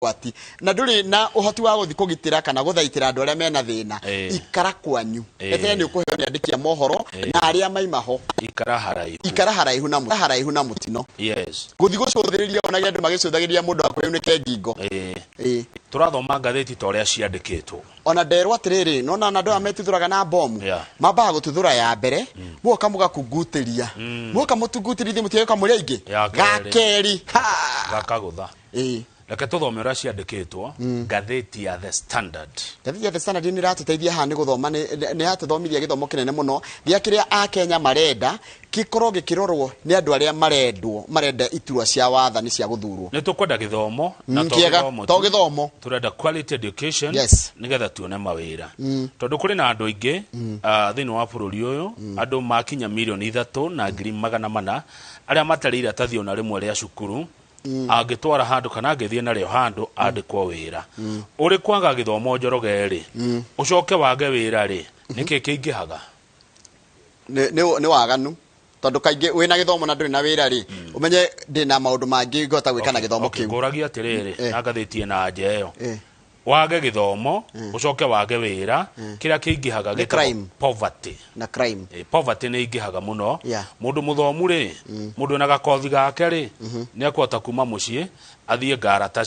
wati na nduri na uhoti wa guthi kugitira kana guthaitira andu aria mena thina ikara kwanyu ete ni ukuheo ni andiki a mohoro na aria maimaho ikara haraihu na mutino yes guthi gucuthiriria ona andu magicuthagiria mundu akweyunike ngingo turathoma ngatheti ta uria ciandikitwo ona nderwa atiriri nona na andu ametithuraga na bomu mambaga gututhura ya mbere muoka mugakungutiria muoka mutungutiria mutige kamuria ingi gakeri gakagutha Reke tuthome uria ciandikitwo ngatheti ya The Standard. Ngatheti ya The Standard ni ratuteithia ha ni guthoma ni hatuthomithia githomo kinene muno ria kiria a Kenya marenda gikorwo gikirorwo ni andu aria marenda iturwa cia wathani cia guthurwo. Ni tukwenda githomo na githomo turenda quality education nigetha tuone mawira tondu kuri na andu aingi thini wa bururi uyu andu makinya milioni 3 na 400 aria matari iratathi ona rimwe ria cukuru agitwara handu kana agithie nario handu andikwo wira uri kwaga githomo njoroge ri ucoke wage wira ri niki kiingihaga ni waganu tondu kaingi wina githomo na nduri na wira ri umenye ndina maundu mangi ngota gwikana githomo kiu nguragia atiriri agathetie na njeyo wage githomo ucoke wage wira kiria kiingihaga githomo poverty na crime poverty ni ingihaga muno mundu muthomu ri mundu na gakothi gake ri ni akwota kuma mucii athie ngarata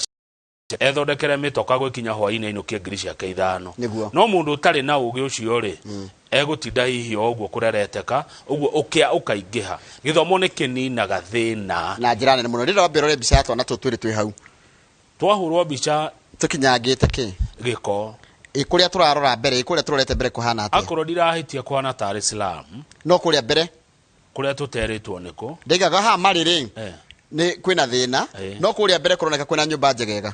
ethondekere mitoka gwikinya hwaini inukie ngiri ciake 5 no mundu utari na ugi ucio ri egutinda hihi oguo kurereteka uguo ukia ukaingiha githomo ni kininaga thina na njira nene muno rira wambirore mbica ya twana tutwiri twi hau twahurwo mbica tukinyangite ki giko ikuria turarora mbere ikuria turorete mbere kuhana atia akoro ndirahitia kuhana Dar es Salaam no kuria mbere kuria tuteritwo niko ndigaga ha mariri ni kwina thina no kuria mbere kuroneka kwina nyumba njegega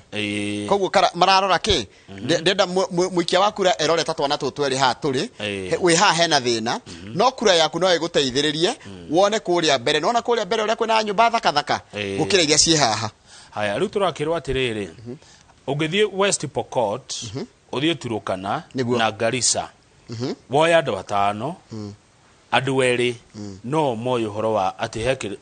koguo mararora ki ndenda muikia wa kura erore tatwana tutweri ha turi wi ha hena thina no kura yaku no iguteithiririe wone kuria mbere nona kuria mbere uria kwina nyumba thaka gukira iria cie haha haya riu turakirwa atiriri ugithie West Pokot uthie Turukana na Garissa woya andu 5 andu eri no moyo horo wa ati heke